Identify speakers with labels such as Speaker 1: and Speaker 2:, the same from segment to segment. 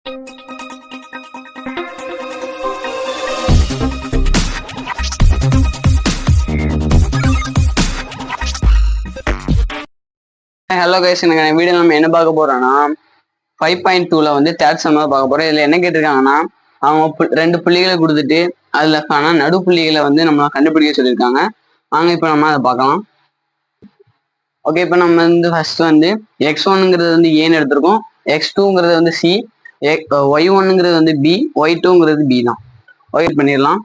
Speaker 1: Hello guys, எனக்கு video நம்ம என்ன பார்க்க போறோம்னா 5.2ல வந்து தேர்ட் சம் தான் பார்க்க போறோம். இதுல என்ன கேட்டிருக்காங்கன்னா, அவங்க ரெண்டு புள்ளிகளை கொடுத்துட்டு அதுல நடு புள்ளிகளை வந்து நம்ம கண்டுபிடிக்க சொல்லியிருக்காங்க. வாங்க இப்ப நம்ம அதை பார்க்கலாம். ஓகே, இப்ப நம்ம வந்து ஃபர்ஸ்ட் வந்து x1ங்கிறது வந்து ஏன்னு எடுத்திருக்கோம், x2ங்கிறது வந்து சி, y1ங்கிறது வந்து பி, y2ங்கிறது பி தான். ஓகே பண்ணிடலாம்.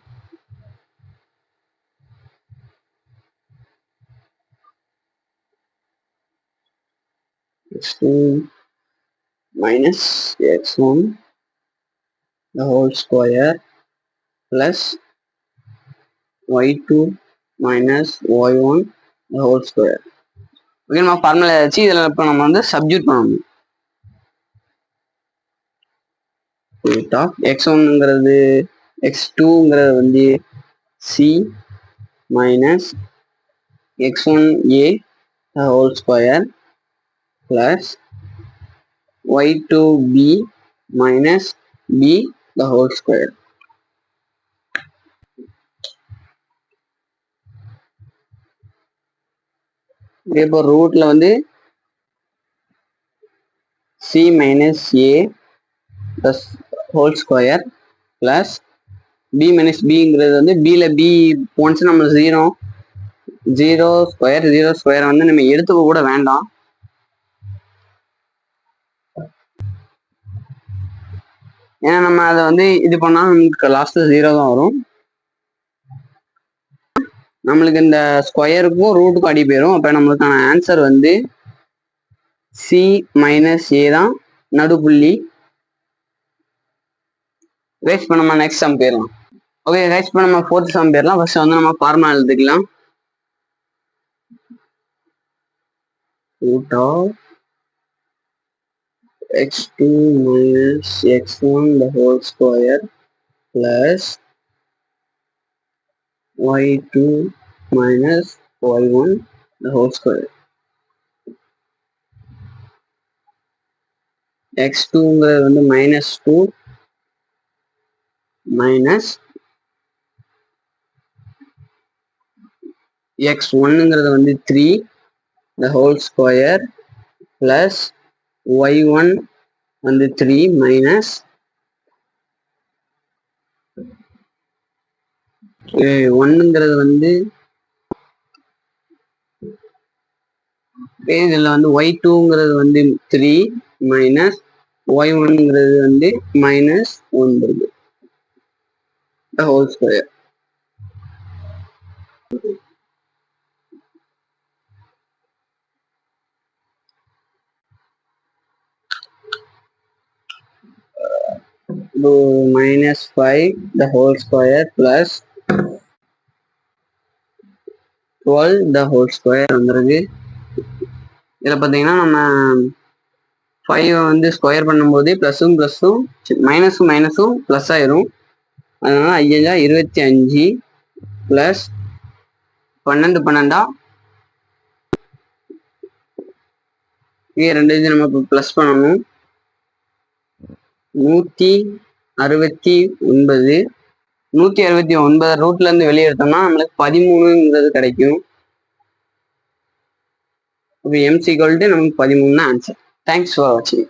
Speaker 1: x2 minus x1 the whole square plus y2 minus y1 the whole square. Okay, நம்ம ஃபார்முலா வச்சு இதில் இப்போ நம்ம வந்து சப்ஜெக்ட் பண்ணணும். ரூட் ஆஃப் x1ங்கிறது x2ங்கிறது வந்து C minus x1a the whole square plus y2b minus b the whole square. இப்போ ரூட்ல வந்து c minus a the whole square plus b minus bங்கிறது வந்து bல b போன்ஸ் நம்ம ஜீரோ ஸ்கொயர் வந்து நம்ம எடுத்துக்க கூட வேண்டாம். ஏன்னா நம்ம அதை வந்து இது பண்ணா நமக்கு லாஸ்ட் 0 தான் வரும். நம்மளுக்கு இந்த ஸ்கொயருக்கும் ரூட்டுக்கும் அடி போயிடும். அப்ப நம்மளுக்கான ஆன்சர் வந்து சி மைனஸ் ஏ தான் நடுப்புள்ளி. ரைஸ் பண்ண நம்ம நெக்ஸ்ட் சம் போயிடலாம். ஓகே ரைஸ் பண்ண நம்ம ஃபோர்த் சம் போயிடலாம். ஃபர்ஸ்ட் வந்து நம்ம ஃபார்முலா எழுதிக்கலாம். root of x2 minus x1 the whole square plus y2 minus y1 the whole square. x2ங்கிறது வந்து -2 மைனஸ் x1ங்கிறது வந்து 3 the whole square plus y1 வந்து 3 மைனஸ் 1ங்கிறது வந்து இதுல வந்து y2ங்கிறது வந்து 3 மைனஸ் y1ங்கிறது வந்து -9 the whole square. -5 the whole square plus 12 the whole square வந்துருக்கு. இதில் பார்த்தீங்கன்னா நம்ம 5 வந்து ஸ்கொயர் பண்ணும்போது ப்ளஸும் மைனஸும் ப்ளஸ் ஆயிரும். அதனால 5×25 ப்ளஸ் 12 இது ரெண்டு இது நம்ம இப்போ ப்ளஸ் பண்ணணும். 169 ரூட்ல இருந்து வெளியே எடுத்தோம்னா நம்மளுக்கு 13ங்கிறது கிடைக்கும். இப்போ m = நமக்கு 13 தான் ஆன்சர். தேங்க்ஸ் ஃபார் வாட்சிங்.